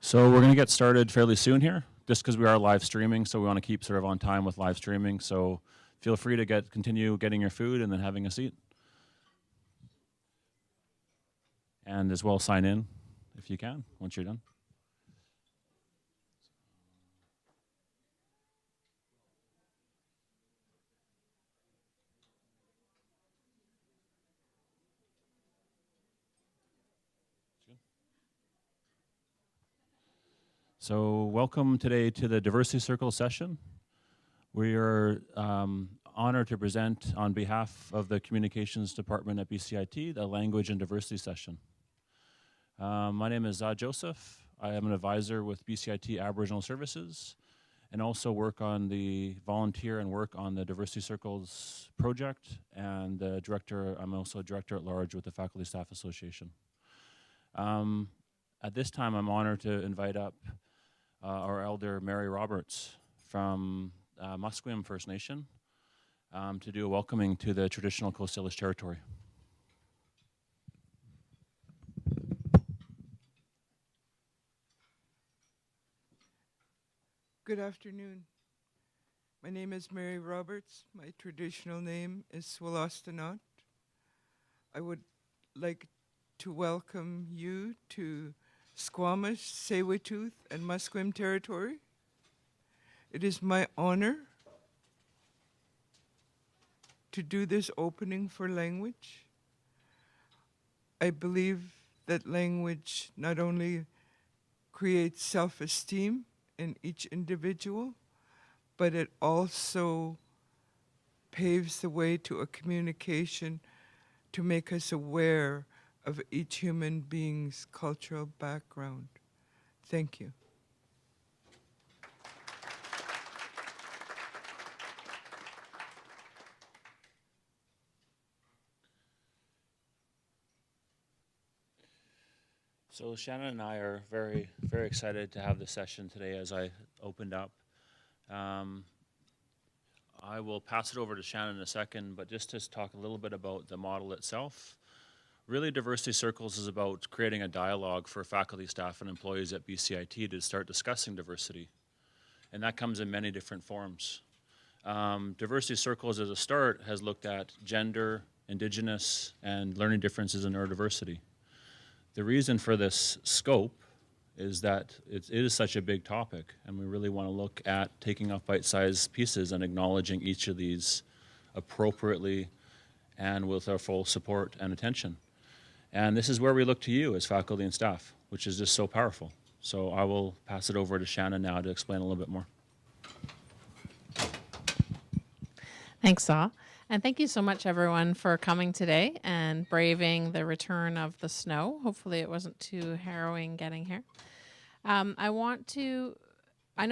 So we're going to get started fairly soon here, just because we are live streaming, so we want to keep sort of on time with live streaming. So feel free to continue getting your food and then having a seat. And as well sign in if you can, once you're done. So welcome today to the Diversity Circle session. We are honored to present on behalf of the Communications Department at BCIT, the Language and Diversity session. My name is Joseph. I am an advisor with BCIT Aboriginal Services and also work on the volunteer and work on the Diversity Circles project, and I'm also a director at large with the Faculty Staff Association. At this time, I'm honored to invite up our elder Mary Roberts from Musqueam First Nation to do a welcoming to the traditional Coast Salish territory. Good afternoon. My name is Mary Roberts. My traditional name is Svetlana. I would like to welcome you to Squamish, Tsleil-Waututh, and Musqueam territory. It is my honor to do this opening for language. I believe that language not only creates self-esteem in each individual, but it also paves the way to a communication to make us aware of each human being's cultural background. Thank you. So Shannon and I are very, very excited to have this session today. As I opened up, I will pass it over to Shannon in a second, but just to talk a little bit about the model itself. Really, Diversity Circles is about creating a dialogue for faculty, staff, and employees at BCIT to start discussing diversity. And that comes in many different forms. Diversity Circles as a start has looked at gender, Indigenous, and learning differences in neurodiversity. The reason for this scope is that it is such a big topic, and we really want to look at taking off bite-sized pieces and acknowledging each of these appropriately and with our full support and attention. And this is where we look to you as faculty and staff, which is just so powerful. So I will pass it over to Shannon now to explain a little bit more. Thanks, Saw. And thank you so much, everyone, for coming today and braving the return of the snow. Hopefully it wasn't too harrowing getting here. I know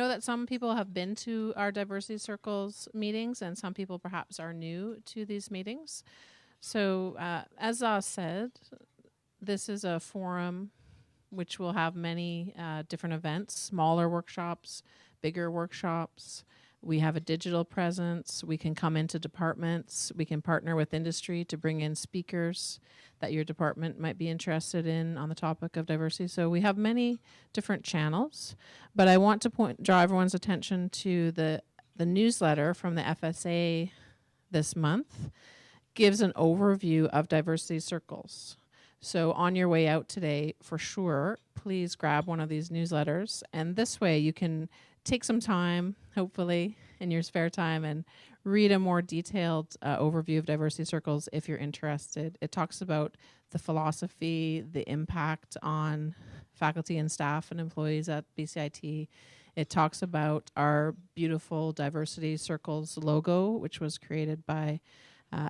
that some people have been to our Diversity Circles meetings, and some people perhaps are new to these meetings. So as Saw said, this is a forum which will have many different events, smaller workshops, bigger workshops. We have a digital presence. We can come into departments. We can partner with industry to bring in speakers that your department might be interested in on the topic of diversity. So we have many different channels, but I want to draw everyone's attention to the newsletter from the FSA this month. Gives an overview of Diversity Circles. So on your way out today, for sure, please grab one of these newsletters. And this way you can take some time, hopefully, in your spare time and read a more detailed overview of Diversity Circles if you're interested. It talks about the philosophy, the impact on faculty and staff and employees at BCIT. It talks about our beautiful Diversity Circles logo, which was created by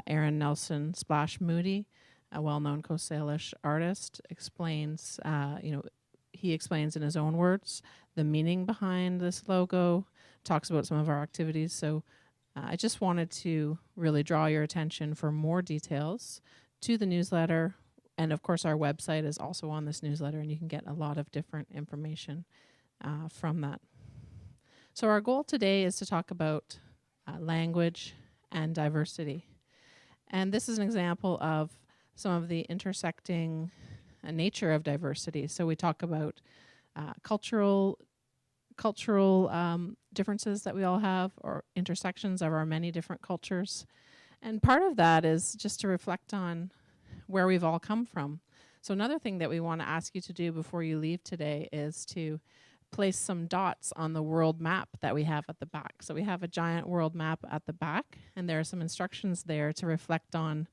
Aaron Nelson Splash Moody, a well-known Coast Salish artist, explains, he explains in his own words the meaning behind this logo, talks about some of our activities. So I just wanted to really draw your attention for more details to the newsletter. And of course, our website is also on this newsletter, and you can get a lot of different information from that. So our goal today is to talk about language and diversity. And this is an example of some of the intersecting nature of diversity. So we talk about cultural differences that we all have, or intersections of our many different cultures. And part of that is just to reflect on where we've all come from. So another thing that we want to ask you to do before you leave today is to place some dots on the world map that we have at the back. So we have a giant world map at the back, and there are some instructions there to reflect on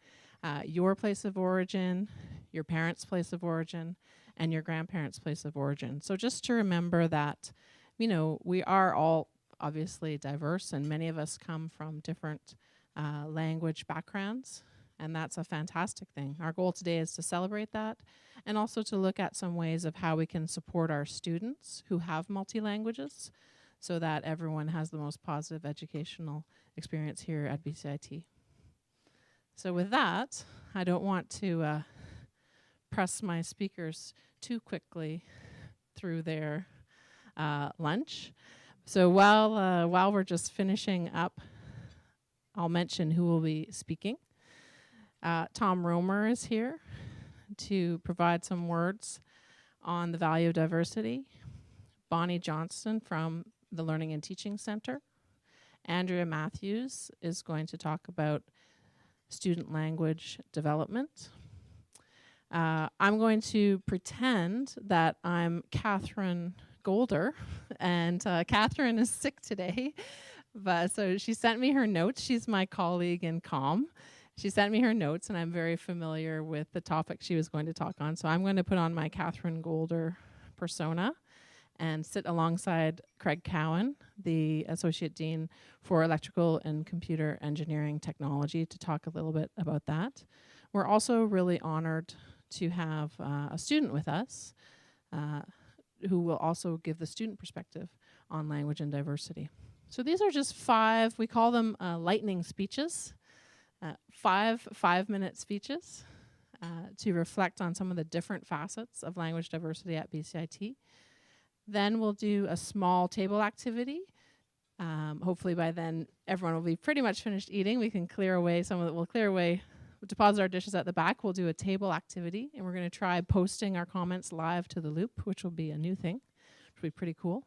your place of origin, your parents' place of origin, and your grandparents' place of origin. So just to remember that, you know, we are all obviously diverse, and many of us come from different language backgrounds, and that's a fantastic thing. Our goal today is to celebrate that, and also to look at some ways of how we can support our students who have multi-languages so that everyone has the most positive educational experience here at BCIT. So with that, I don't want to press my speakers too quickly through their lunch. So while we're just finishing up, I'll mention who will be speaking. Tom Roemer is here to provide some words on the value of diversity. Bonnie Johnston from the Learning and Teaching Center. Andrea Matthews is going to talk about student language development. I'm going to pretend that I'm Katherine Golder, and Katherine is sick today, but so she sent me her notes. She's my colleague in COM. She sent me her notes, and I'm very familiar with the topic she was going to talk on. So I'm going to put on my Katherine Golder persona and sit alongside Craig Cowan, the Associate Dean for Electrical and Computer Engineering Technology, to talk a little bit about that. We're also really honored to have a student with us who will also give the student perspective on language and diversity. So these are just 5, we call them lightning speeches. 5-minute speeches to reflect on some of the different facets of language diversity at BCIT. Then we'll do a small table activity. Hopefully by then everyone will be pretty much finished eating. We can clear away some of it. We'll clear away, we'll deposit our dishes at the back. We'll do a table activity, and we're going to try posting our comments live to the loop, which will be a new thing, which will be pretty cool.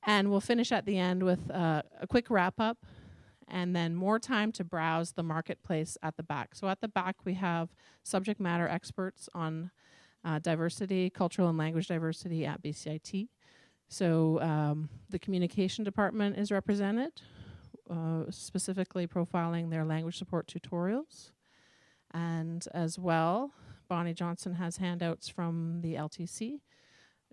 And we'll finish at the end with a quick wrap up, and then more time to browse the marketplace at the back. So at the back, we have subject matter experts on diversity, cultural and language diversity at BCIT. So the communication department is represented, specifically profiling their language support tutorials. And as well, Bonnie Johnston has handouts from the LTC.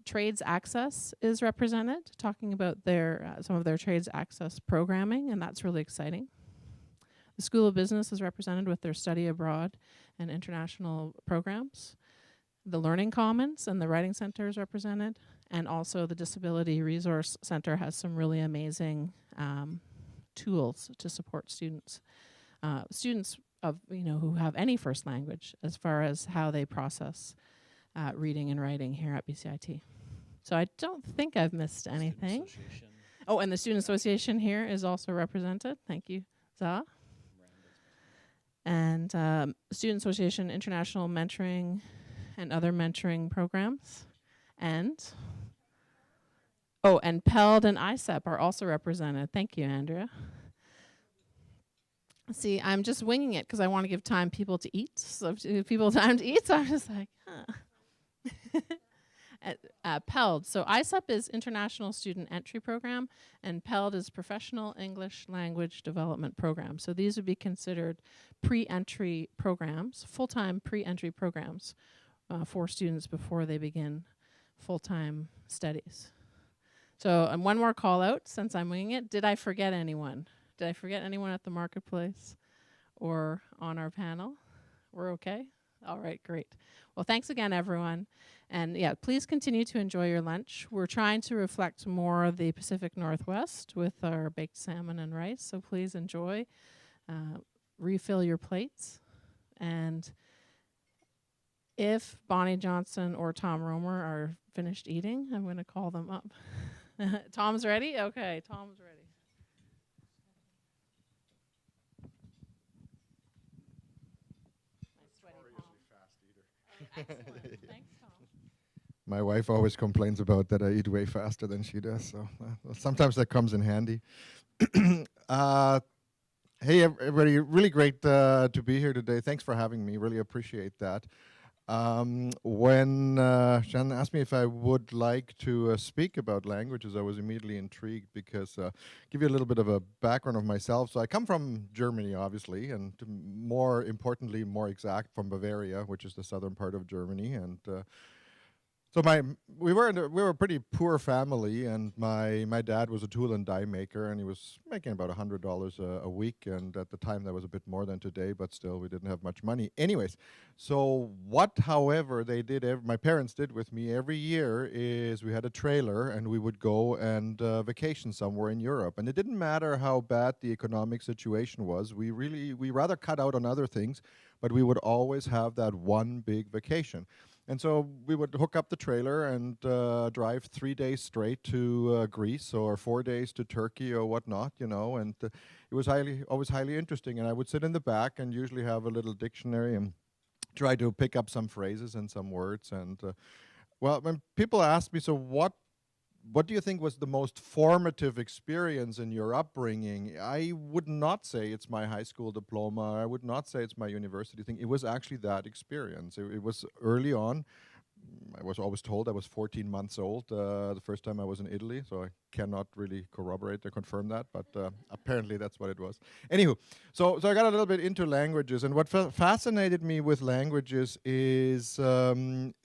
Trades Access is represented, talking about their some of their Trades Access programming, and that's really exciting. The School of Business is represented with their study abroad and international programs. The Learning Commons and the Writing Center is represented, and also the Disability Resource Center has some really amazing tools to support students. Students of who have any first language, as far as how they process reading and writing here at BCIT. So I don't think I've missed anything. Oh, and the Student Association here is also represented. Thank you, Zah. And Student Association International Mentoring and other mentoring programs. And PELD and ISEP are also represented. Thank you, Andrea. See, I'm just winging it because I want to give people to eat. So if people time to eat, so I'm just like, PELD. So ISEP is International Student Entry Program, and PELD is Professional English Language Development Program. So these would be considered pre-entry programs, full-time pre-entry programs for students before they begin full-time studies. So one more call out since I'm winging it. Did I forget anyone? Did I forget anyone at the marketplace or on our panel? We're okay? All right, great. Well, thanks again, everyone. And yeah, please continue to enjoy your lunch. We're trying to reflect more of the Pacific Northwest with our baked salmon and rice, so please enjoy. Refill your plates. And if Bonnie Johnston or Tom Roemer are finished eating, I'm going to call them up. Tom's ready? Okay, Tom's ready. My sweaty palm. Excellent. Thanks, Tom. My wife always complains about that I eat way faster than she does, so sometimes that comes in handy. uh, hey, everybody, really great to be here today. Thanks for having me. Really appreciate that. When Shannon asked me if I would like to speak about languages, I was immediately intrigued because give you a little bit of a background of myself. So I come from Germany, obviously, and more importantly, more exact, from Bavaria, which is the southern part of Germany. And so we were a pretty poor family, and my dad was a tool and die maker, and he was making about $100 a week, and at the time that was a bit more than today, but still we didn't have much money. Anyways, so what, however, they did, my parents did with me every year is we had a trailer, and we would go and vacation somewhere in Europe, and it didn't matter how bad the economic situation was. We rather cut out on other things, but we would always have that one big vacation. And so we would hook up the trailer and drive 3 days straight to Greece, or 4 days to Turkey or whatnot, you know, and it was always highly interesting. And I would sit in the back and usually have a little dictionary and try to pick up some phrases and some words. And well, when people ask me, so what do you think was the most formative experience in your upbringing? I would not say it's my high school diploma. I would not say it's my university thing. It was actually that experience. It was early on. I was always told I was 14 months old the first time I was in Italy, so I cannot really corroborate or confirm that, but apparently that's what it was. Anywho, so I got a little bit into languages, and what fascinated me with languages is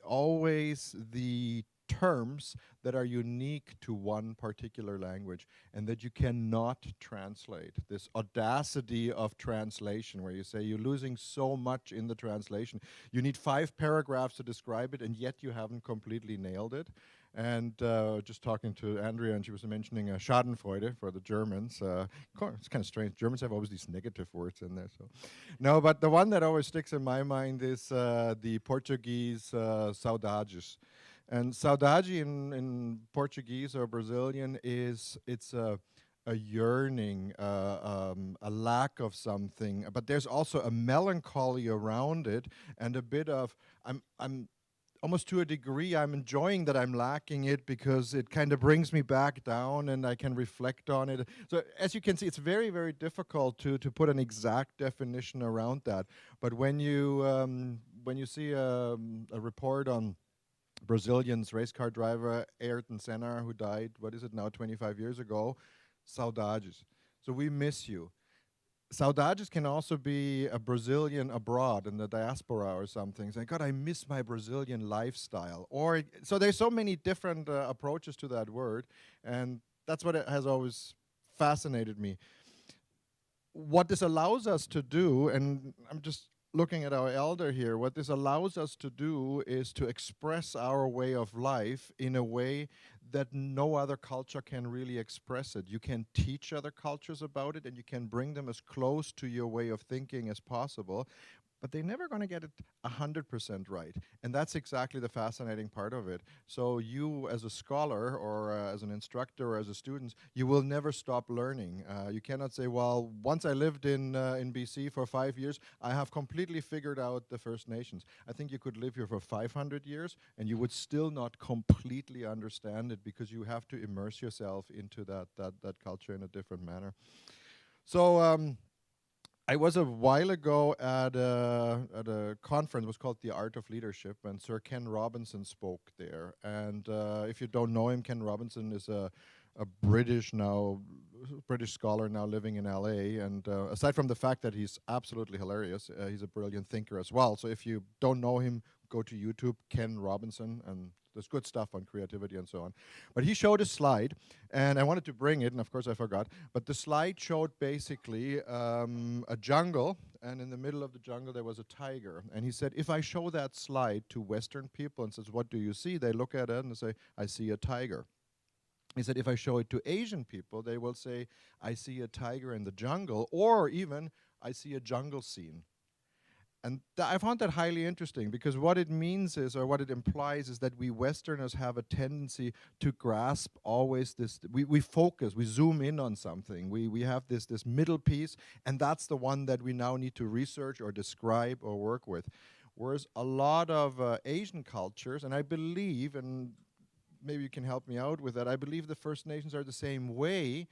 always the terms that are unique to one particular language and that you cannot translate. This audacity of translation where you say you're losing so much in the translation. You need 5 paragraphs to describe it, and yet you haven't completely nailed it. And just talking to Andrea, and she was mentioning Schadenfreude for the Germans. It's kind of strange. Germans have always these negative words in there. So, no, but the one that always sticks in my mind is the Portuguese saudades. And saudade in Portuguese or Brazilian it's a yearning, a lack of something, but there's also a melancholy around it, and a bit of I'm almost to a degree I'm enjoying that I'm lacking it because it kind of brings me back down and I can reflect on it. So as you can see, it's very, very difficult to put an exact definition around that. But when you see a report on Brazilian's race car driver Ayrton Senna, who died, what is it now, 25 years ago, saudades. So we miss you. Saudades can also be a Brazilian abroad in the diaspora or something, saying, God, I miss my Brazilian lifestyle. Or so there's so many different approaches to that word, and that's what it has always fascinated me. What this allows us to do, and I'm just looking at our elder here, what this allows us to do is to express our way of life in a way that no other culture can really express it. You can teach other cultures about it, and you can bring them as close to your way of thinking as possible, but they're never going to get it 100% right. And that's exactly the fascinating part of it. So you, as a scholar or as an instructor or as a student, you will never stop learning. You cannot say, well, once I lived in BC for 5 years, I have completely figured out the First Nations. I think you could live here for 500 years and you would still not completely understand it, because you have to immerse yourself into that culture in a different manner. So I was a while ago at a conference. It was called The Art of Leadership, and Sir Ken Robinson spoke there. And if you don't know him, Ken Robinson is a British scholar now living in LA. And aside from the fact that he's absolutely hilarious, he's a brilliant thinker as well. So if you don't know him, go to YouTube, Ken Robinson, and there's good stuff on creativity and so on. But he showed a slide, and I wanted to bring it, and of course I forgot. But the slide showed basically a jungle, and in the middle of the jungle there was a tiger. And he said, if I show that slide to Western people and says, what do you see? They look at it and they say, I see a tiger. He said, if I show it to Asian people, they will say, I see a tiger in the jungle, or even, I see a jungle scene. And I found that highly interesting, because what it means is, or what it implies is, that we Westerners have a tendency to grasp always this, we focus, we zoom in on something. We have this middle piece, and that's the one that we now need to research or describe or work with. Whereas a lot of Asian cultures, and I believe, and maybe you can help me out with that, I believe the First Nations are the same way.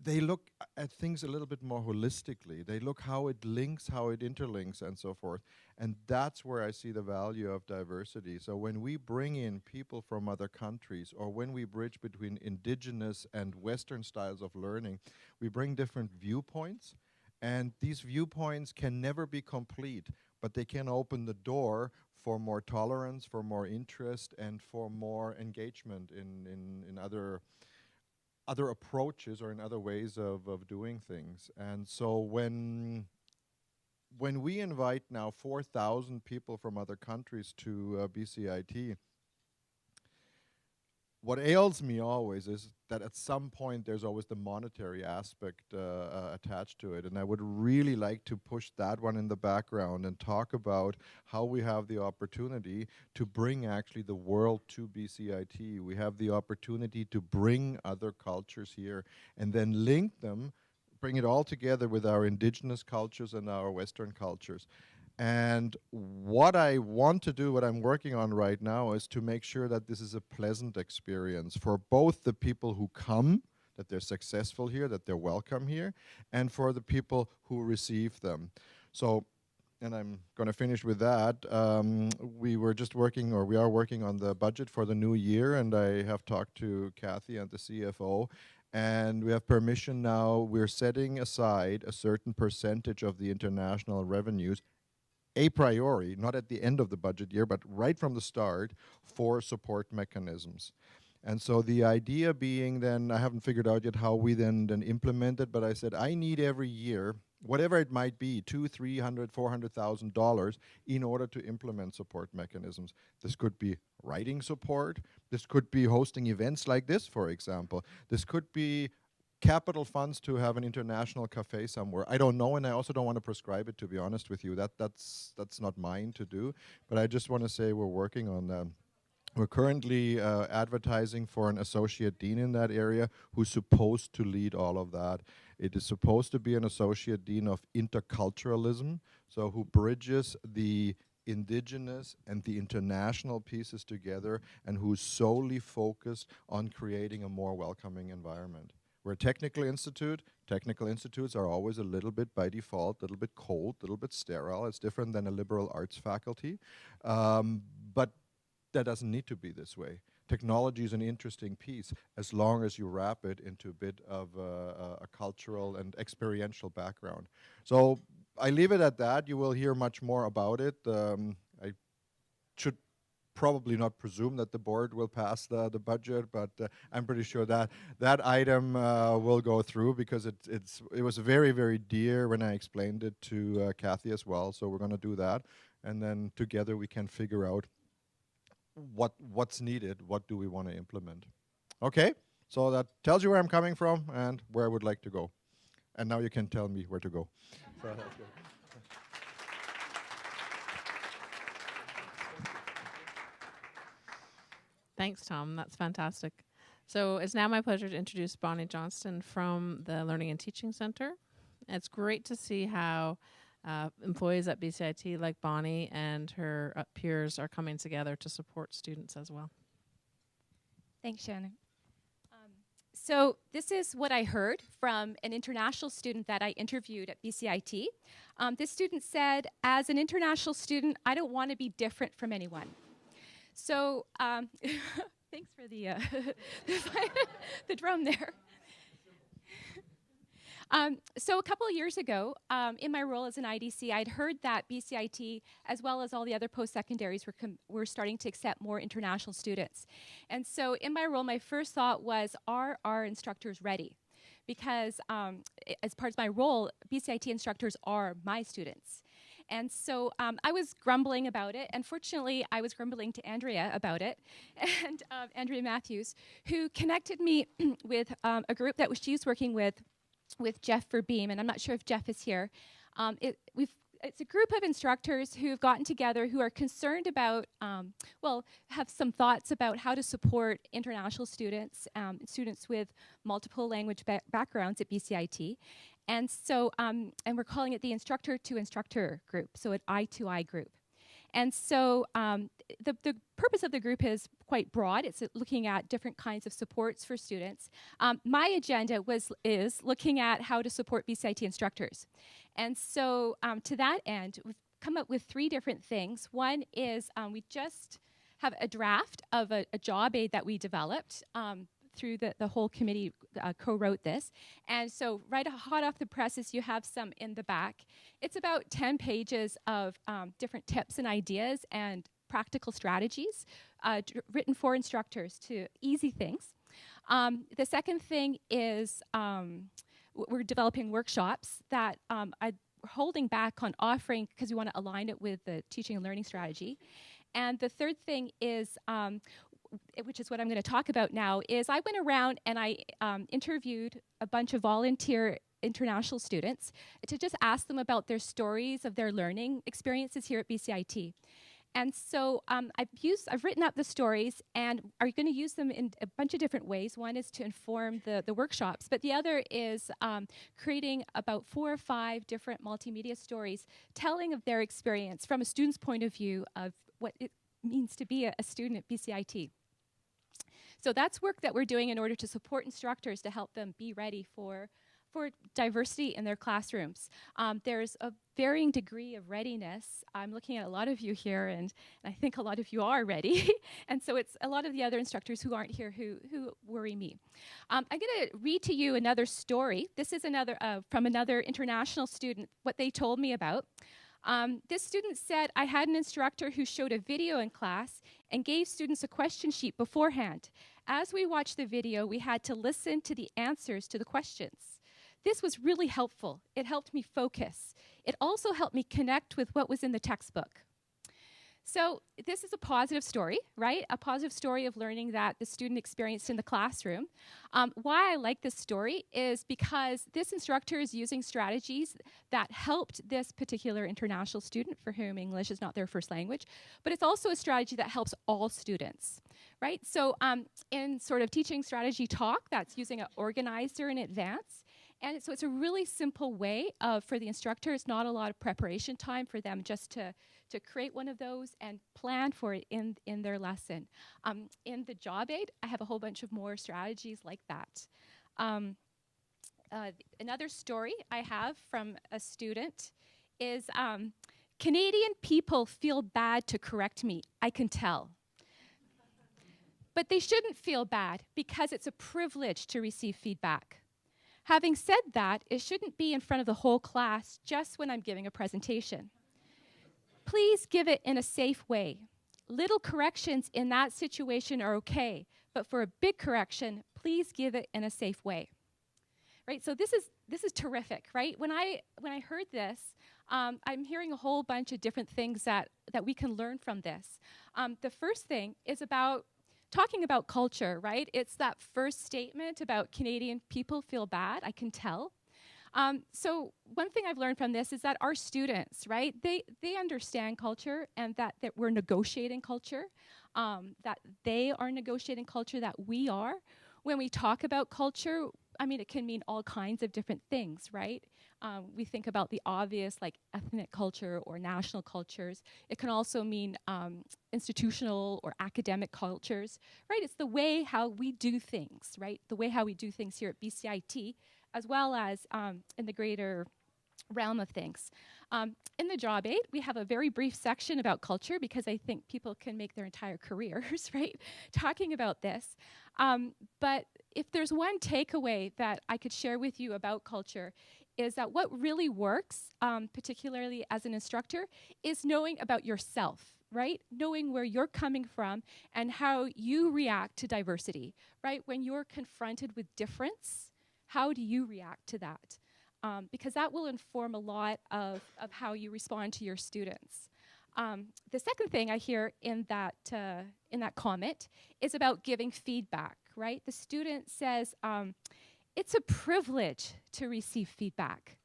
They look at things a little bit more holistically. They look how it links, how it interlinks, and so forth. And that's where I see the value of diversity. So when we bring in people from other countries, or when we bridge between indigenous and Western styles of learning, we bring different viewpoints. And these viewpoints can never be complete, but they can open the door for more tolerance, for more interest, and for more engagement in other approaches or in other ways of doing things. And so when we invite now 4,000 people from other countries to BCIT, what ails me always is that at some point there's always the monetary aspect attached to it. And I would really like to push that one in the background and talk about how we have the opportunity to bring actually the world to BCIT. We have the opportunity to bring other cultures here and then link them, bring it all together with our indigenous cultures and our Western cultures. And what I want to do, what I'm working on right now, is to make sure that this is a pleasant experience for both the people who come, that they're successful here, that they're welcome here, and for the people who receive them. So, and I'm going to finish with that. We were just working, or we are working on the budget for the new year, and I have talked to Kathy and the CFO, and we have permission now. We're setting aside a certain percentage of the international revenues a priori, not at the end of the budget year, but right from the start, for support mechanisms. And so the idea being then, I haven't figured out yet how we then implement it, but I said I need every year, whatever it might be, $200,000, $300,000, $400,000 in order to implement support mechanisms. This could be writing support. This could be hosting events like this, for example. This could be capital funds to have an international cafe somewhere. I don't know, and I also don't want to prescribe it, to be honest with you. That's not mine to do, but I just want to say we're working on that. We're currently advertising for an associate dean in that area who's supposed to lead all of that. It is supposed to be an associate dean of interculturalism, so who bridges the indigenous and the international pieces together, and who's solely focused on creating a more welcoming environment. We're a technical institute. Technical institutes are always a little bit, by default, a little bit cold, a little bit sterile. It's different than a liberal arts faculty. But that doesn't need to be this way. Technology is an interesting piece as long as you wrap it into a bit of a cultural and experiential background. So I leave it at that. You will hear much more about it. I should probably not presume that the board will pass the budget, but I'm pretty sure that that item will go through, because it was very, very dear when I explained it to Kathy as well. So we're going to do that, and then together we can figure out what's needed, what do we want to implement. Okay, so that tells you where I'm coming from and where I would like to go. And now you can tell me where to go. So that's good. Thanks, Tom. That's fantastic. So it's now my pleasure to introduce Bonnie Johnston from the Learning and Teaching Center. It's great to see how employees at BCIT like Bonnie and her peers are coming together to support students as well. Thanks, Shannon. So this is what I heard from an international student that I interviewed at BCIT. This student said, as an international student, I don't want to be different from anyone. So thanks for the the drum there. So a couple of years ago, in my role as an IDC, I'd heard that BCIT, as well as all the other post-secondaries, were starting to accept more international students. And so in my role, my first thought was, are our instructors ready? Because as part of my role, BCIT instructors are my students. And so I was grumbling about it, and fortunately, I was grumbling to Andrea about it, and Andrea Matthews, who connected me with a group that she was working with Jeff Verbeam, and I'm not sure if Jeff is here. It's a group of instructors who've gotten together who are concerned about, have some thoughts about how to support international students, students with multiple language backgrounds at BCIT. And so, and we're calling it the instructor to instructor group, so an I2I group. And so the purpose of the group is quite broad. It's looking at different kinds of supports for students. My agenda is looking at how to support BCIT instructors. And so to that end, we've come up with 3 different things. One is we just have a draft of a job aid that we developed through the whole committee co-wrote this. And so right hot off the presses, you have some in the back. It's about 10 pages of different tips and ideas and practical strategies written for instructors to easy things. The second thing is we're developing workshops that I'm holding back on offering because we want to align it with the teaching and learning strategy. And the third thing is, which is what I'm going to talk about now, is I went around and I interviewed a bunch of volunteer international students to just ask them about their stories of their learning experiences here at BCIT. And so I've written up the stories and are going to use them in a bunch of different ways. One is to inform the workshops, but the other is creating about 4 or 5 different multimedia stories telling of their experience from a student's point of view of what it means to be a student at BCIT. So that's work that we're doing in order to support instructors to help them be ready for diversity in their classrooms. There's a varying degree of readiness. I'm looking at a lot of you here, and I think a lot of you are ready. And so it's a lot of the other instructors who aren't here who worry me. I'm going to read to you another story. This is another from another international student, what they told me about. This student said, I had an instructor who showed a video in class and gave students a question sheet beforehand. As we watched the video, we had to listen to the answers to the questions. This was really helpful. It helped me focus. It also helped me connect with what was in the textbook. So this is a positive story, right? A positive story of learning that the student experienced in the classroom. Why I like this story is because this instructor is using strategies that helped this particular international student for whom English is not their first language, but it's also a strategy that helps all students, right? So in sort of teaching strategy talk, that's using an organizer in advance. And so it's a really simple way for the instructor. It's not a lot of preparation time for them just to create one of those and plan for it in their lesson. In the job aid, I have a whole bunch of more strategies like that. Another story I have from a student is Canadian people feel bad to correct me, I can tell. But they shouldn't feel bad because it's a privilege to receive feedback. Having said that, it shouldn't be in front of the whole class just when I'm giving a presentation. Please give it in a safe way. Little corrections in that situation are okay, but for a big correction, please give it in a safe way. Right? So this is terrific, right? When I heard this, I'm hearing a whole bunch of different things that we can learn from this. The first thing is about talking about culture, right? It's that first statement about Canadian people feel bad, I can tell. So one thing I've learned from this is that our students, right, they understand culture and that we're negotiating culture, that they are negotiating culture, that we are. When we talk about culture, I mean, it can mean all kinds of different things, right? We think about the obvious, like ethnic culture or national cultures. It can also mean institutional or academic cultures, right? It's the way how we do things, right? The way how we do things here at BCIT, as well as in the greater realm of things. In the job aid, we have a very brief section about culture because I think people can make their entire careers, right, talking about this. But if there's one takeaway that I could share with you about culture is that what really works, particularly as an instructor, is knowing about yourself, right? Knowing where you're coming from and how you react to diversity, right? When you're confronted with difference, how do you react to that? Because that will inform a lot of how you respond to your students. The second thing I hear in that comment is about giving feedback, right? The student says, it's a privilege to receive feedback,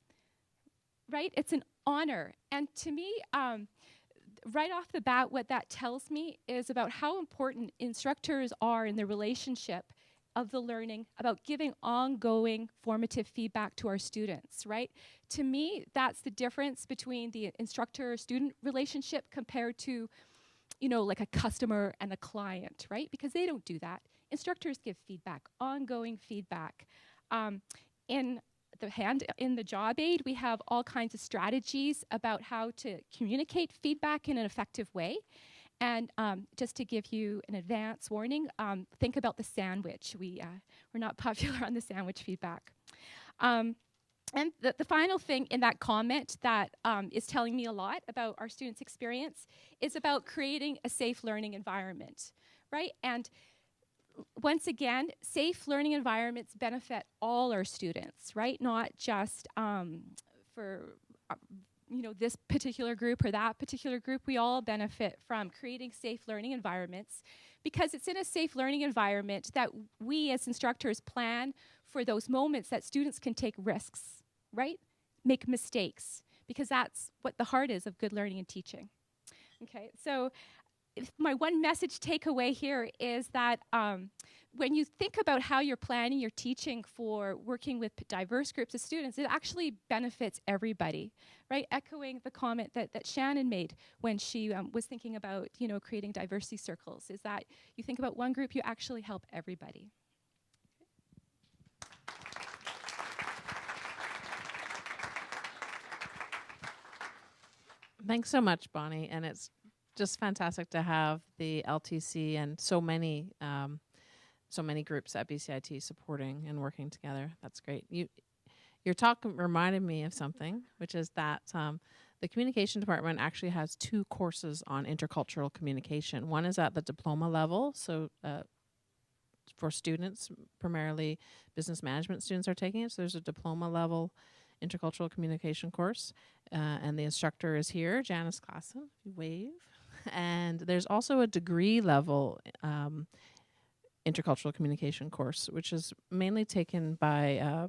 right? It's an honor. And to me, right off the bat, what that tells me is about how important instructors are in the relationship of the learning, about giving ongoing formative feedback to our students, right? To me, that's the difference between the instructor-student relationship compared to, you know, like a customer and a client, right? Because they don't do that. Instructors give feedback, ongoing feedback. In the job aid, we have all kinds of strategies about how to communicate feedback in an effective way. And just to give you an advance warning, think about the sandwich. We're not popular on the sandwich feedback. And the final thing in that comment that is telling me a lot about our students' experience is about creating a safe learning environment, right? And once again, safe learning environments benefit all our students, right? Not just for you know, this particular group or that particular group. We all benefit from creating safe learning environments, because it's in a safe learning environment that we as instructors plan for those moments that students can take risks, right? Make mistakes, because that's what the heart is of good learning and teaching. Okay, so my one message takeaway here is that when you think about how you're planning your teaching for working with diverse groups of students, it actually benefits everybody, right? Echoing the comment that Shannon made when she was thinking about, you know, creating diversity circles, is that you think about one group, you actually help everybody. Thanks so much, Bonnie, and it's just fantastic to have the LTC and so many groups at BCIT supporting and working together. That's great. Your talk reminded me of something, which is that the communication department actually has 2 courses on intercultural communication. One is at the diploma level, so for students, primarily business management students are taking it. So there's a diploma level intercultural communication course, and the instructor is here, Janice Klassen, if you wave. And there's also a degree level intercultural communication course, which is mainly taken by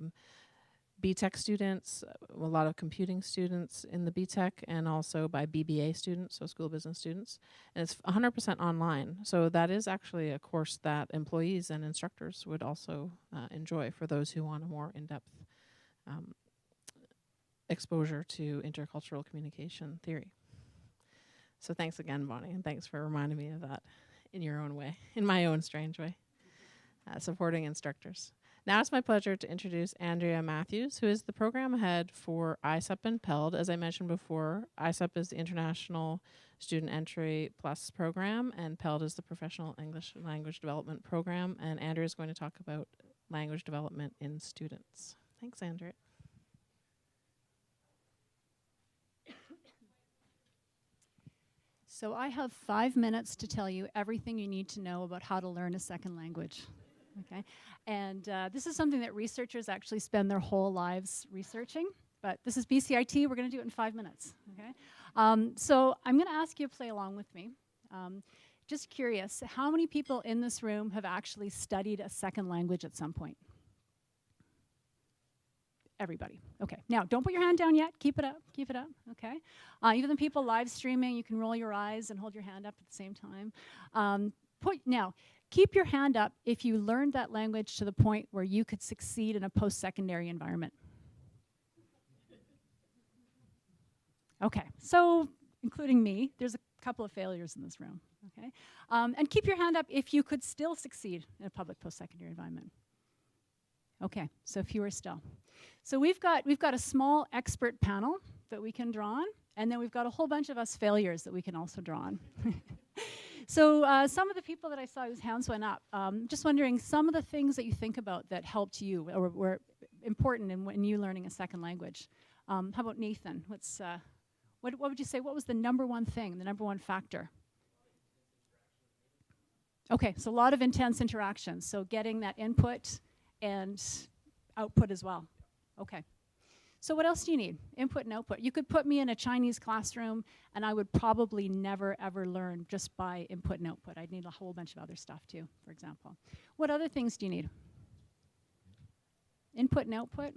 BTech students, a lot of computing students in the BTech, and also by BBA students, so school business students. And it's 100% online. So that is actually a course that employees and instructors would also enjoy for those who want a more in-depth exposure to intercultural communication theory. So thanks again, Bonnie, and thanks for reminding me of that in your own way, in my own strange way, supporting instructors. Now it's my pleasure to introduce Andrea Matthews, who is the program head for ISEP and PELD. As I mentioned before, ISEP is the International Student Entry Plus program, and PELD is the Professional English Language Development program, and Andrea is going to talk about language development in students. Thanks, Andrea. So I have 5 minutes to tell you everything you need to know about how to learn a second language. Okay, and this is something that researchers actually spend their whole lives researching, but this is BCIT, we're going to do it in 5 minutes. Okay, so I'm going to ask you to play along with me. Just curious, how many people in this room have actually studied a second language at some point? Everybody. Okay. Now, don't put your hand down yet. Keep it up. Keep it up. Okay. Even the people live streaming, you can roll your eyes and hold your hand up at the same time. Now, keep your hand up if you learned that language to the point where you could succeed in a post-secondary environment. Okay. So, including me, there's a couple of failures in this room. Okay. And keep your hand up if you could still succeed in a public post-secondary environment. Okay, so fewer still. So we've got a small expert panel that we can draw on, and then we've got a whole bunch of us failures that we can also draw on. So some of the people that I saw whose hands went up, just wondering some of the things that you think about that helped you or were important in you learning a second language. How about Nathan? What would you say? What was the number one thing, the number one factor? Okay, so a lot of intense interactions. So getting that input and output as well. Okay. So what else do you need? Input and output. You could put me in a Chinese classroom and I would probably never ever learn just by input and output. I'd need a whole bunch of other stuff too, for example. What other things do you need? Input and output?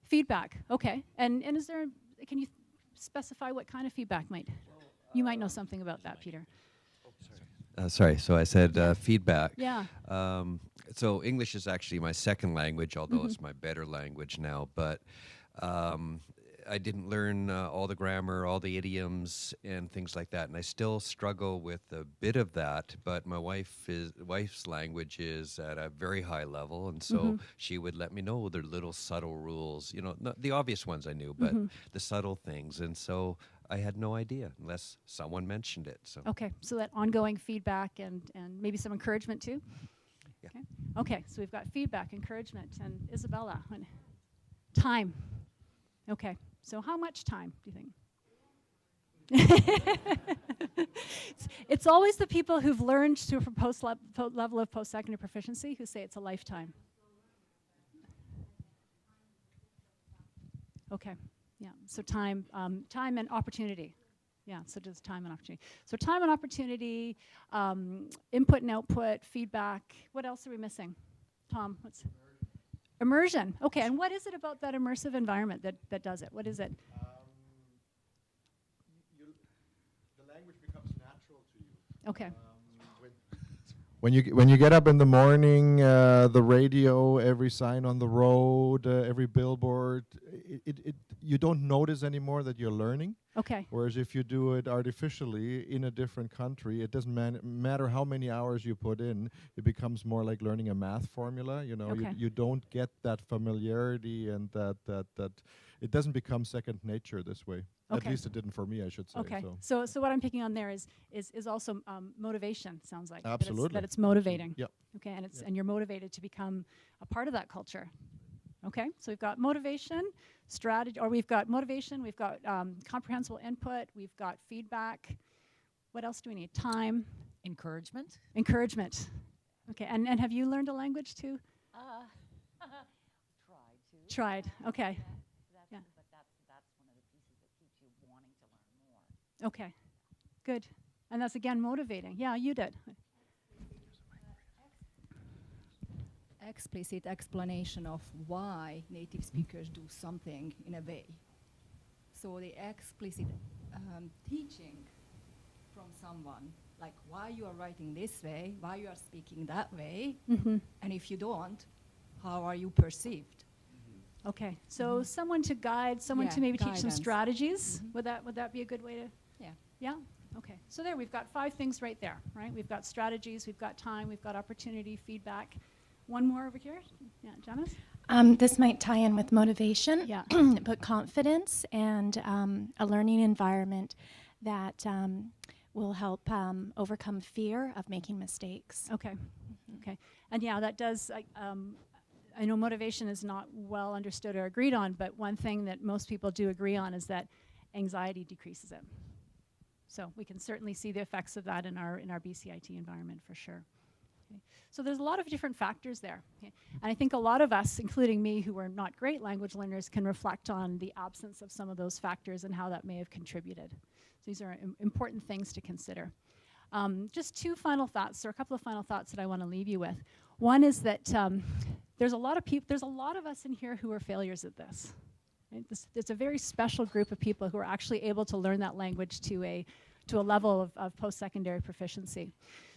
Feedback. Okay. And is there, can you specify what kind of feedback you might know something about that, Peter? Sorry, so I said feedback. Yeah. So English is actually my second language, although it's my better language now. But I didn't learn all the grammar, all the idioms, and things like that. And I still struggle with a bit of that. But my wife's language is at a very high level, and so she would let me know the little subtle rules. You know, not the obvious ones I knew, but the subtle things. And so I had no idea unless someone mentioned it. So Okay, so that ongoing feedback and maybe some encouragement too? Yeah. Okay, so we've got feedback, encouragement, and Isabella, time. Okay, so how much time do you think? It's always the people who've learned to a level of post-secondary proficiency who say it's a lifetime. Okay, yeah, so time and opportunity. Yeah, so just time and opportunity. So time and opportunity, input and output, feedback. What else are we missing? Tom, what's immersion? Okay, and what is it about that immersive environment that does it? What is it? The language becomes natural to you. Okay. When you get up in the morning, the radio, every sign on the road, every billboard, you don't notice anymore that you're learning. Okay. Whereas if you do it artificially in a different country, it doesn't matter how many hours you put in, it becomes more like learning a math formula. You know, Okay. you don't get that familiarity and that it doesn't become second nature this way. At Okay. least it didn't for me, I should say. Okay. So what I'm picking on there is also motivation. Sounds like Absolutely. that it's motivating. Yep. Okay, and you're motivated to become a part of that culture. Okay, so we've got motivation, strategy, or we've got motivation, we've got comprehensible input, we've got feedback. What else do we need? Time. Encouragement. Encouragement. Okay, and have you learned a language too? Tried to. Tried. Okay. Yeah. But that's one of the pieces that keeps you wanting to learn more. Okay. Good. And that's again motivating. Yeah, you did. Explicit explanation of why native speakers do something in a way. So the explicit teaching from someone, like why you are writing this way, why you are speaking that way, and if you don't, how are you perceived? Okay. So someone to guide, someone to maybe teach some guidance. strategies. Would that be a good way to? Yeah. Yeah. Okay. So there we've got 5 things right there, right? We've got strategies, we've got time, we've got opportunity, feedback. One more over here. Yeah, Janice? This might tie in with motivation, Yeah. but confidence and a learning environment that will help overcome fear of making mistakes. Okay. Okay. And yeah, that does, I know motivation is not well understood or agreed on, but one thing that most people do agree on is that anxiety decreases it. So we can certainly see the effects of that in our BCIT environment for sure. Okay. So there's a lot of different factors there. Okay. And I think a lot of us, including me, who are not great language learners, can reflect on the absence of some of those factors and how that may have contributed. So these are important things to consider. Just 2 final thoughts, or a couple of final thoughts that I want to leave you with. One is that there's a lot of us in here who are failures at this. Right? It's a very special group of people who are actually able to learn that language to a level of post-secondary proficiency.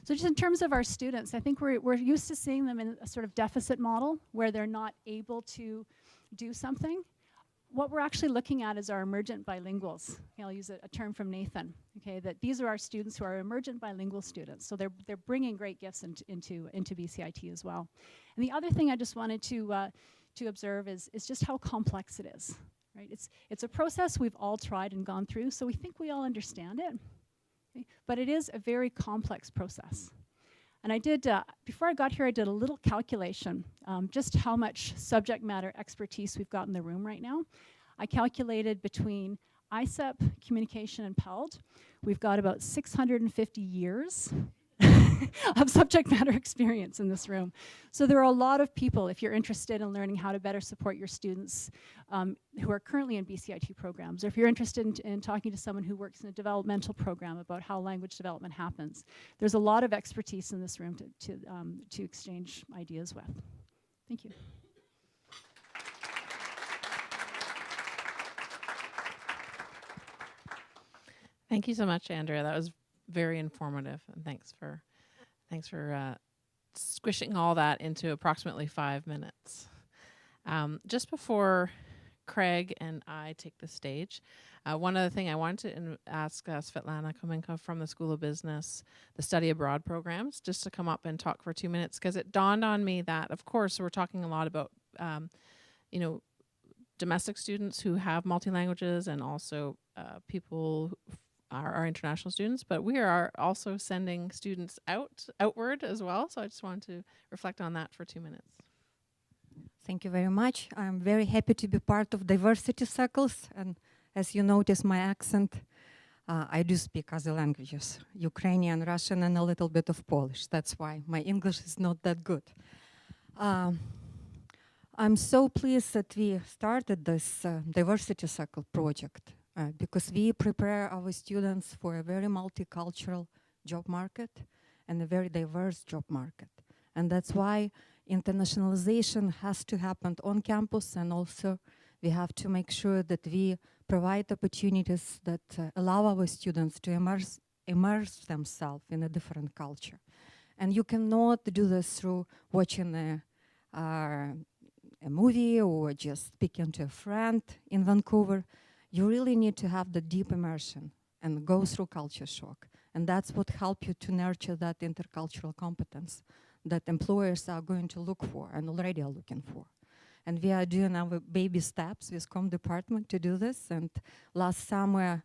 So just in terms of our students, I think we're used to seeing them in a sort of deficit model where they're not able to do something. What we're actually looking at is our emergent bilinguals. Okay, I'll use a term from Nathan. Okay, that these are our students who are emergent bilingual students. So they're bringing great gifts into BCIT as well. And the other thing I just wanted to observe is just how complex it is. Right? It's a process we've all tried and gone through, so we think we all understand it. Okay? But it is a very complex process. And I did, before I got here, I did a little calculation, just how much subject matter expertise we've got in the room right now. I calculated between ISEP, communication, and PELD, we've got about 650 years of subject matter experience in this room. So there are a lot of people, if you're interested in learning how to better support your students who are currently in BCIT programs, or if you're interested in talking to someone who works in a developmental program about how language development happens. There's a lot of expertise in this room to exchange ideas with. Thank you. Thank you so much, Andrea. That was very informative, and thanks for squishing all that into approximately 5 minutes. Just before Craig and I take the stage, one other thing I wanted to ask Svetlana Komenko from the School of Business, the study abroad programs, just to come up and talk for 2 minutes, because it dawned on me that, of course, we're talking a lot about, domestic students who have multi-languages and also people who are international students, but we are also sending students outward as well. So I just wanted to reflect on that for 2 minutes. Thank you very much. I'm very happy to be part of diversity circles, and as you notice my accent, I do speak other languages, Ukrainian, Russian, and a little bit of Polish. That's why my English is not that good. I'm so pleased that we started this diversity circle project because we prepare our students for a very multicultural job market and a very diverse job market. And that's why internationalization has to happen on campus, and also we have to make sure that we provide opportunities that allow our students to immerse themselves in a different culture. And you cannot do this through watching a movie or just speaking to a friend in Vancouver. You really need to have the deep immersion and go through culture shock. And that's what helps you to nurture that intercultural competence that employers are going to look for and already are looking for. And we are doing our baby steps with Com department to do this. And last summer,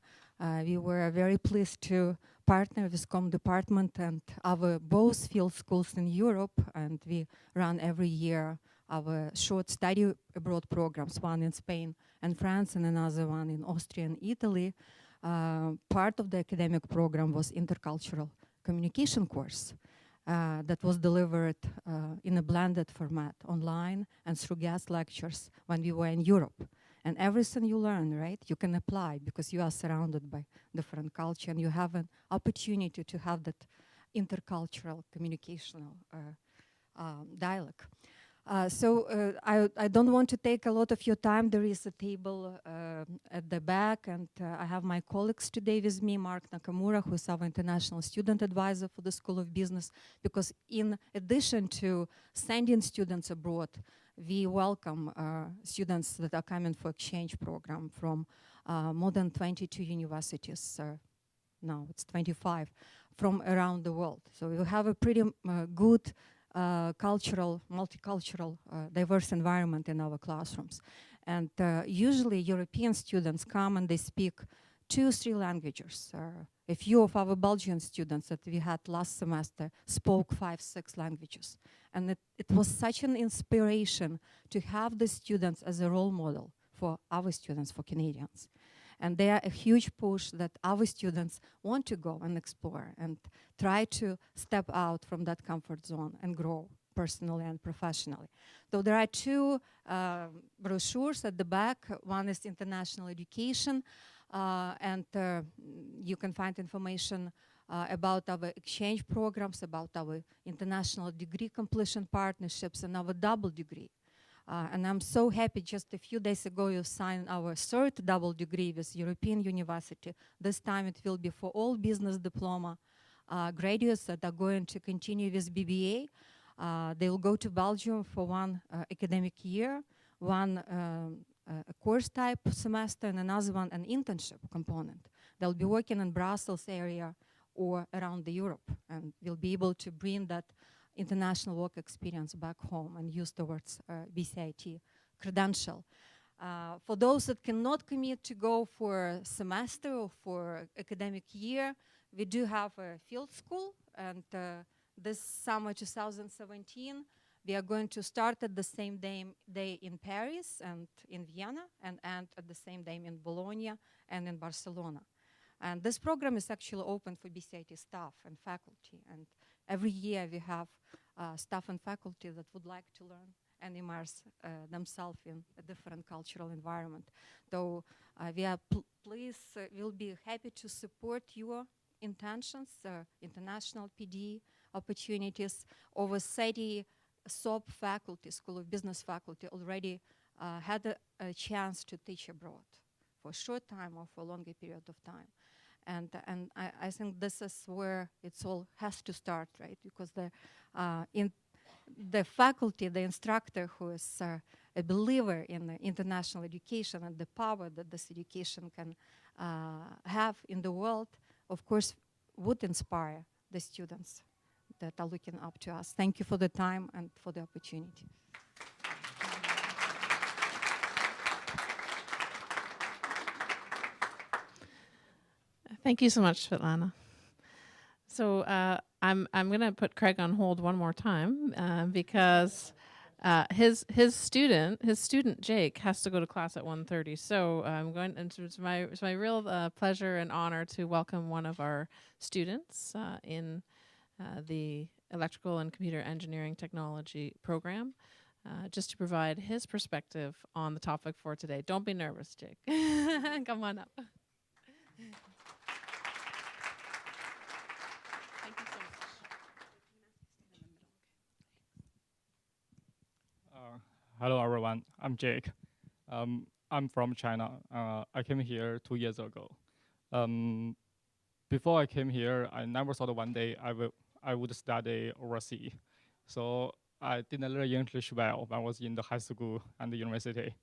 we were very pleased to partner with Com department and our both field schools in Europe. And we run every year our short study abroad programs, one in Spain and France and another one in Austria and Italy. Part of the academic program was intercultural communication course. That was delivered in a blended format online and through guest lectures when we were in Europe. And everything you learn, right, you can apply because you are surrounded by different culture and you have an opportunity to have that intercultural communicational dialogue. I don't want to take a lot of your time. There is a table at the back, and I have my colleagues today with me, Mark Nakamura, who is our international student advisor for the School of Business, because in addition to sending students abroad, we welcome students that are coming for exchange program from more than 22 universities. Now it's 25 from around the world. So we have a pretty good cultural, multicultural, diverse environment in our classrooms. And usually European students come and they speak 2 or 3 languages. A few of our Belgian students that we had last semester spoke 5, 6 languages. And it was such an inspiration to have the students as a role model for our students, for Canadians. And they are a huge push that our students want to go and explore and try to step out from that comfort zone and grow personally and professionally. So there are 2 brochures at the back. One is international education, and you can find information about our exchange programs, about our international degree completion partnerships, and our double degree. And I'm so happy just a few days ago you signed our 3rd double degree with European University. This time it will be for all business diploma graduates that are going to continue with BBA. They will go to Belgium for 1 academic year, 1 a course type semester, and another one an internship component. They'll be working in Brussels area or around the Europe, and we'll be able to bring that international work experience back home and use towards BCIT credential. For those that cannot commit to go for a semester or for academic year, we do have a field school, and this summer 2017 we are going to start at the same day in Paris and in Vienna, and end at the same day in Bologna and in Barcelona. And this program is actually open for BCIT staff and faculty, and every year we have staff and faculty that would like to learn and immerse themselves in a different cultural environment. So we are pleased, we'll be happy to support your intentions, international PD opportunities. Over 30 SOP faculty, School of Business faculty, already had a chance to teach abroad for a short time or for a longer period of time. And I think this is where it's all has to start, right? Because in the faculty, the instructor who is a believer in international education and the power that this education can have in the world, of course, would inspire the students that are looking up to us. Thank you for the time and for the opportunity. Thank you so much, Svetlana. So I'm going to put Craig on hold one more time because his student Jake has to go to class at 1:30. So I'm going. And it's my real pleasure and honor to welcome one of our students in the Electrical and Computer Engineering Technology program, just to provide his perspective on the topic for today. Don't be nervous, Jake. Come on up. Hello, everyone. I'm Jake. I'm from China. I came here 2 years ago. Before I came here, I never thought one day I would study overseas. So I didn't learn English well when I was in the high school and the university.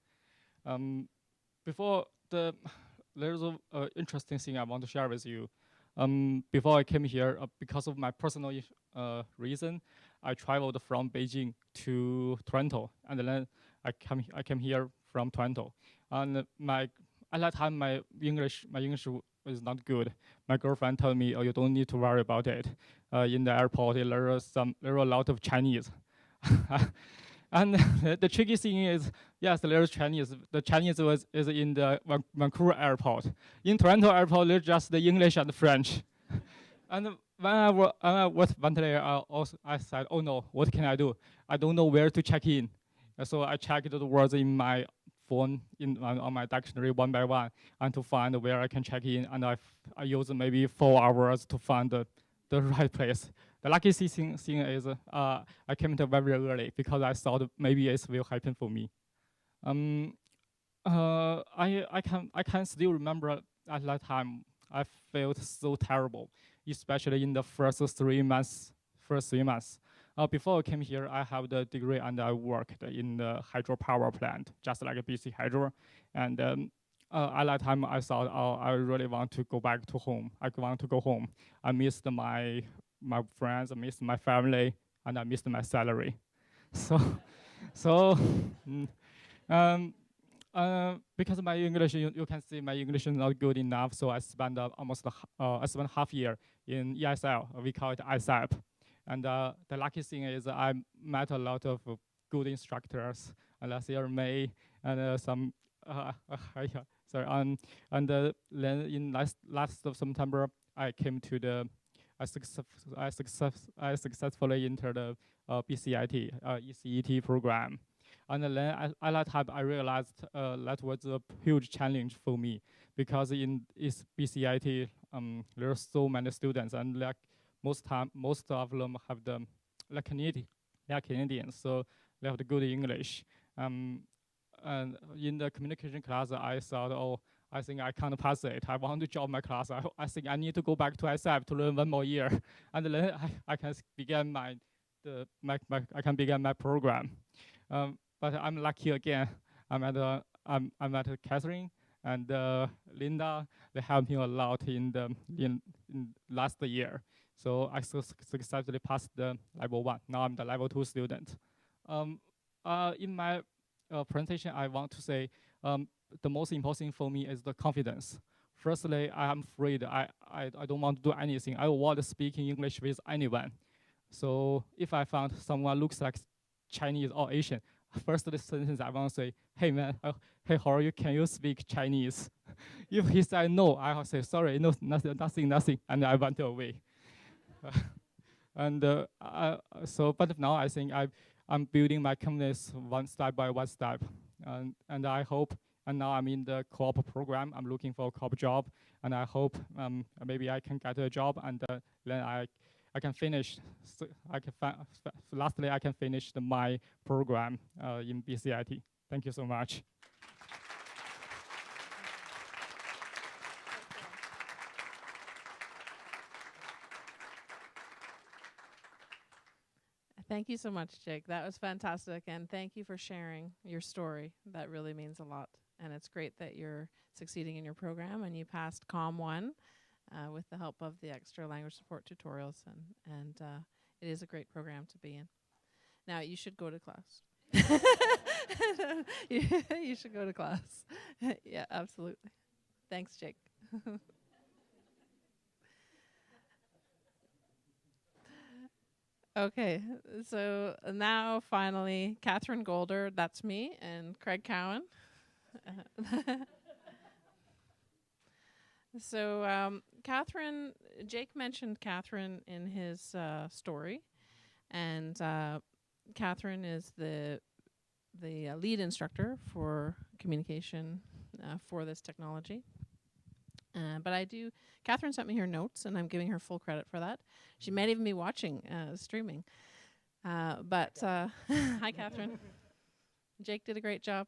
There's an interesting thing I want to share with you. Before I came here, because of my personal reason, I traveled from Beijing to Toronto, and then I came here from Toronto. And at that time, my English was not good. My girlfriend told me, "Oh, you don't need to worry about it. In the airport, there are a lot of Chinese." And the tricky thing is, yes, there is Chinese. The Chinese is in the Vancouver airport. In Toronto airport, there's just the English and the French. And when I was there, I said, "Oh no, what can I do? I don't know where to check in." So I checked the words in my phone, on my dictionary one by one, and to find where I can check in. And I used maybe 4 hours to find the right place. The lucky thing is I came there very early because I thought maybe it will happen for me. I can still remember at that time I felt so terrible, especially in the first 3 months. Before I came here, I have the degree and I worked in the hydropower plant, just like a BC Hydro. And at that time, I thought, "Oh, I really want to go back to home. I want to go home. I missed my friends, I missed my family, and I missed my salary." Because my English, you can see my English is not good enough, so I spent half year in ESL. We call it ISEP. And the lucky thing is I met a lot of good instructors. Last year, May, and some, and then in last of September, I successfully entered the BCIT, ECET program. And then at that time, I realized that was a huge challenge for me because in BCIT, there are so many students, and like most of them have Canadians, so they have the good English. And in the communication class, I thought, "Oh, I think I can't pass it. I want to drop my class. I think I need to go back to ISEP to learn 1 more year, and then I can begin my program." But I'm lucky again. I'm at Katherine and Linda. They helped me a lot in last year. So I successfully passed the level 1. Now I'm the level 2 student. In my presentation, I want to say the most important thing for me is the confidence. Firstly, I am afraid I don't want to do anything. I want speaking English with anyone. So if I found someone looks like Chinese or Asian, first sentence I want to say, "Hey man, hey, how are you? Can you speak Chinese?" If he said no, I'll say, "Sorry, no, nothing," and I went away. But now I think I'm building my confidence one step by one step, and I hope. And now I'm in the co-op program. I'm looking for a co-op job, and I hope maybe I can get a job, and then I can finish. Lastly, I can finish my program in BCIT. Thank you so much. Thank you so much, Jake. That was fantastic. And thank you for sharing your story. That really means a lot. And it's great that you're succeeding in your program and you passed COM 1 with the help of the extra language support tutorials. And it is a great program to be in. Now, you should go to class. You should go to class. Yeah, absolutely. Thanks, Jake. Okay, so now finally, Katherine Golder, that's me, and Craig Cowan. So Katherine, Jake mentioned Katherine in his story, and Katherine is the lead instructor for communication for this technology. But Katherine sent me her notes, and I'm giving her full credit for that. She might even be watching streaming. Hi, Katherine. Jake did a great job.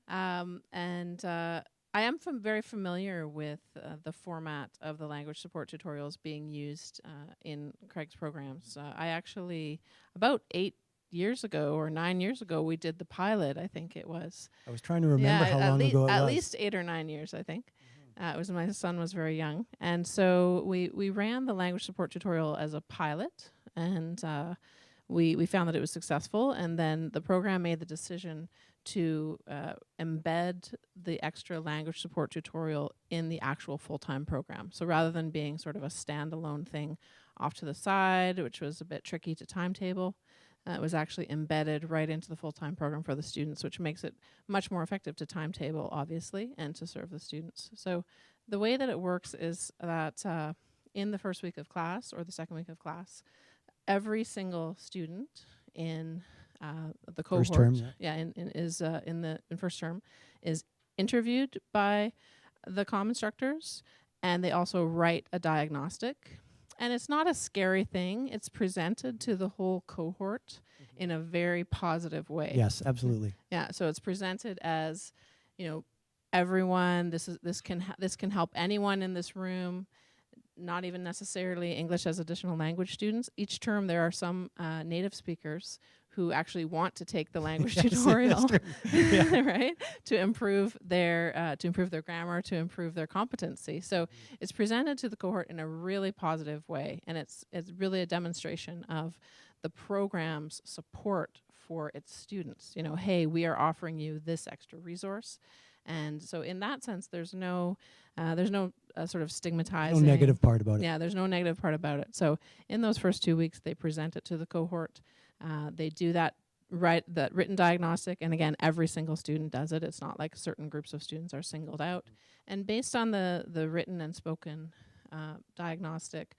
I am very familiar with the format of the language support tutorials being used in Craig's programs. I actually, about 8 years ago or 9 years ago, we did the pilot, I think it was. I was trying to remember how long ago it was. At least 8 or 9 years, I think. It was my son was very young. And so we ran the language support tutorial as a pilot, and we found that it was successful. And then the program made the decision to embed the extra language support tutorial in the actual full-time program. So rather than being sort of a standalone thing off to the side, which was a bit tricky to timetable, it was actually embedded right into the full-time program for the students, which makes it much more effective to timetable, obviously, and to serve the students. So the way that it works is that in the first week of class or the second week of class, every single student in the cohort, first term, in first term, is interviewed by the comm instructors, and they also write a diagnostic. And it's not a scary thing. It's presented to the whole cohort in a very positive way. Yes, absolutely. Yeah, so it's presented as, everyone. This can help anyone in this room. Not even necessarily English as additional language students. Each term there are some native speakers who actually want to take the language tutorial, right, to improve their grammar, to improve their competency. So it's presented to the cohort in a really positive way, and it's really a demonstration of the program's support for its students. Hey, we are offering you this extra resource, and so in that sense, there's no sort of stigmatizing. No negative part about it. Yeah, there's no negative part about it. So in those first 2 weeks, they present it to the cohort. They do that written diagnostic, and again, every single student does it. It's not like certain groups of students are singled out. And based on the written and spoken diagnostic,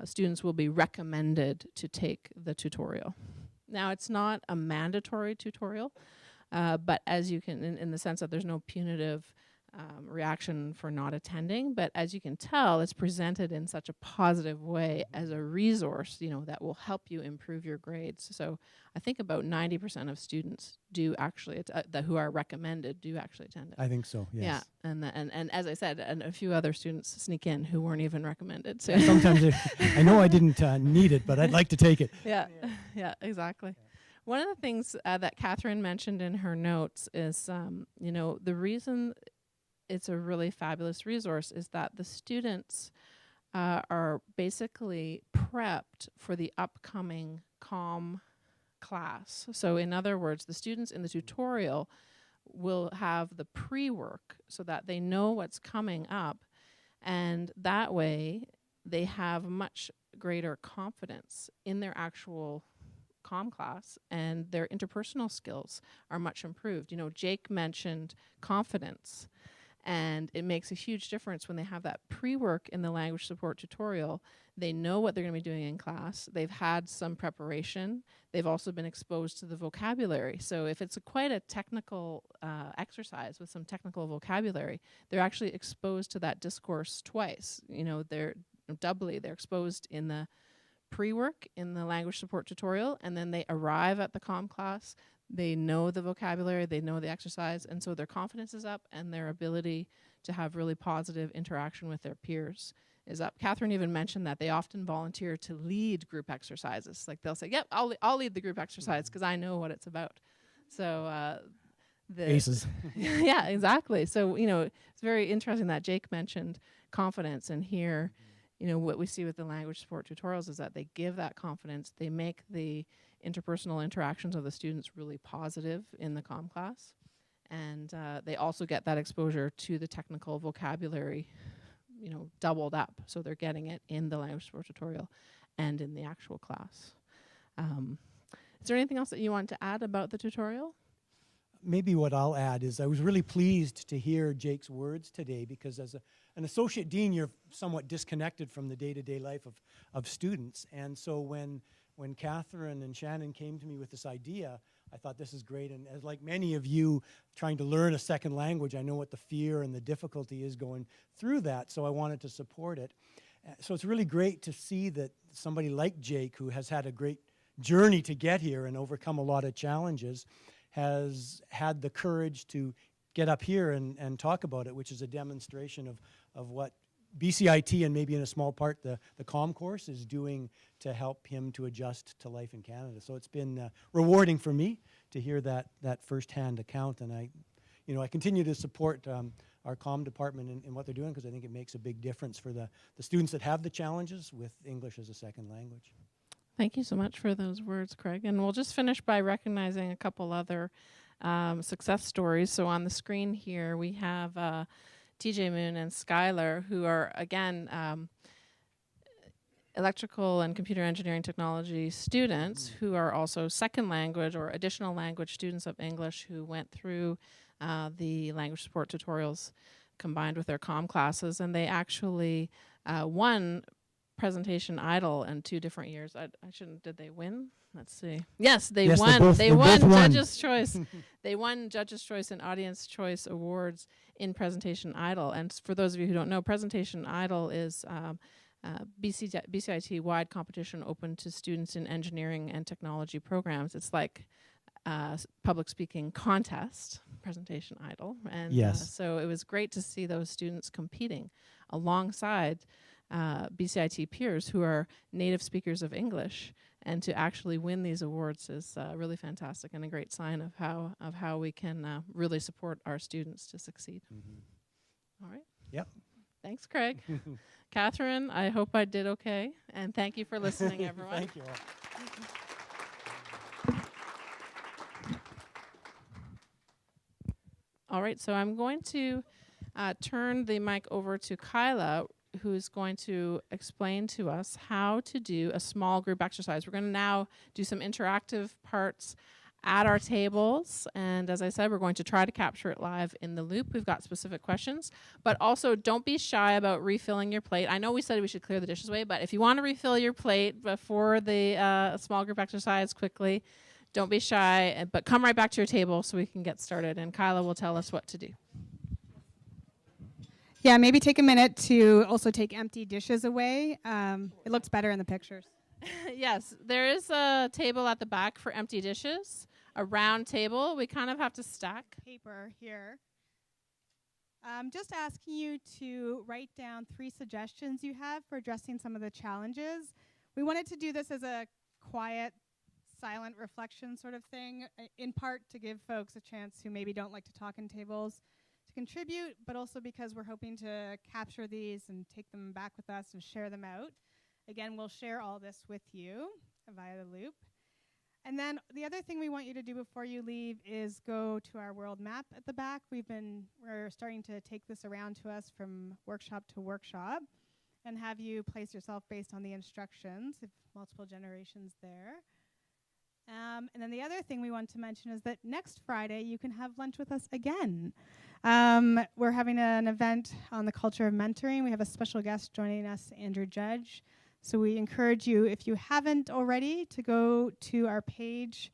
students will be recommended to take the tutorial. Now, it's not a mandatory tutorial, but as you can, in the sense that there's no punitive reaction for not attending, but as you can tell, it's presented in such a positive way as a resource, that will help you improve your grades. So I think about 90% of students do actually, who are recommended, do actually attend it. I think so, yes. Yeah, and as I said, and a few other students sneak in who weren't even recommended. So sometimes I know I didn't need it, but I'd like to take it. Yeah, exactly. One of the things that Katherine mentioned in her notes is, the reason it's a really fabulous resource is that the students are basically prepped for the upcoming COM class. So in other words, the students in the tutorial will have the pre-work so that they know what's coming up, and that way they have much greater confidence in their actual COM class, and their interpersonal skills are much improved. Jake mentioned confidence. And it makes a huge difference when they have that pre-work in the language support tutorial. They know what they're going to be doing in class. They've had some preparation. They've also been exposed to the vocabulary. So if it's quite a technical exercise with some technical vocabulary, they're actually exposed to that discourse twice. They're exposed in the pre-work in the language support tutorial, and then they arrive at the COM class. They know the vocabulary, they know the exercise, and so their confidence is up, and their ability to have really positive interaction with their peers is up. Katherine even mentioned that they often volunteer to lead group exercises. Like they'll say, yep, I'll lead the group exercise because I know what it's about. So Aces. yeah, exactly. So, it's very interesting that Jake mentioned confidence, and here, what we see with the language support tutorials is that they give that confidence. They make the interpersonal interactions of the students really positive in the comm class. And they also get that exposure to the technical vocabulary, doubled up. So they're getting it in the language support tutorial and in the actual class. Is there anything else that you want to add about the tutorial? Maybe what I'll add is I was really pleased to hear Jake's words today, because as an associate dean, you're somewhat disconnected from the day-to-day life of students. And so when Katherine and Shannon came to me with this idea, I thought this is great. And as like many of you trying to learn a second language, I know what the fear and the difficulty is going through that, so I wanted to support it. So it's really great to see that somebody like Jake, who has had a great journey to get here and overcome a lot of challenges, has had the courage to get up here and talk about it, which is a demonstration of what BCIT and maybe in a small part the comm course is doing to help him to adjust to life in Canada. So it's been rewarding for me to hear that firsthand account, and I continue to support our comm department in what they're doing, because I think it makes a big difference for the students that have the challenges with English as a second language. Thank you so much for those words, Craig. And we'll just finish by recognizing a couple other success stories. So on the screen here, we have TJ Moon and Skylar, who are, again, electrical and computer engineering technology students who are also second language or additional language students of English who went through the language support tutorials combined with their comm classes. And they actually won Presentation Idol in 2 different years. Did they win? Let's see. Yes, they won. They won Judges' Choice. They won Judges' Choice and Audience Choice Awards in Presentation Idol. And for those of you who don't know, Presentation Idol is BCIT-wide competition open to students in engineering and technology programs. It's like public speaking contest, Presentation Idol. And yes. So it was great to see those students competing alongside BCIT peers who are native speakers of English, and to actually win these awards is really fantastic and a great sign of how we can really support our students to succeed. All right. Yep. Thanks, Craig. Katherine, I hope I did okay, and thank you for listening, everyone. Thank you all. All right, so I'm going to turn the mic over to Kyla, who's going to explain to us how to do a small group exercise. We're going to now do some interactive parts at our tables, and as I said, we're going to try to capture it live in the loop. We've got specific questions, but also don't be shy about refilling your plate. I know we said we should clear the dishes away, but if you want to refill your plate before the small group exercise quickly, don't be shy, but come right back to your table so we can get started, and Kyla will tell us what to do. Yeah, maybe take a minute to also take empty dishes away. It looks better in the pictures. Yes, there is a table at the back for empty dishes, a round table. We kind of have to stack. Paper here. Just asking you to write down 3 suggestions you have for addressing some of the challenges. We wanted to do this as a quiet, silent reflection sort of thing, in part to give folks a chance who maybe don't like to talk in tables to contribute, but also because we're hoping to capture these and take them back with us and share them out. Again, we'll share all this with you via the loop. And then the other thing we want you to do before you leave is go to our world map at the back. We're starting to take this around to us from workshop to workshop and have you place yourself based on the instructions, if multiple generations there. And then the other thing we want to mention is that next Friday you can have lunch with us again. We're having an event on the culture of mentoring. We have a special guest joining us, Andrew Judge. So we encourage you, if you haven't already, to go to our page,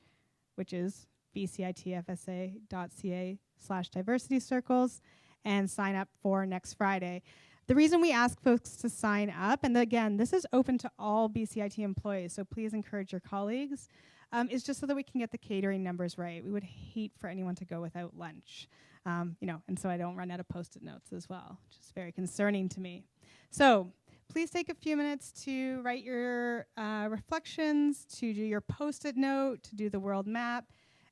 which is bcitfsa.ca/diversity circles, and sign up for next Friday. The reason we ask folks to sign up, and again, this is open to all BCIT employees, so please encourage your colleagues, is just so that we can get the catering numbers right. We would hate for anyone to go without lunch, and so I don't run out of Post-it notes as well, which is very concerning to me. So please take a few minutes to write your reflections, to do your Post-it note, to do the world map,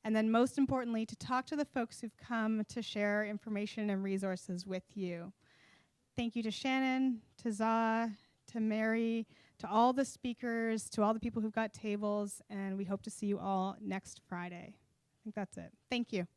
and then most importantly, to talk to the folks who've come to share information and resources with you. Thank you to Shannon, to Za, to Mary, to all the speakers, to all the people who've got tables, and we hope to see you all next Friday. I think that's it. Thank you.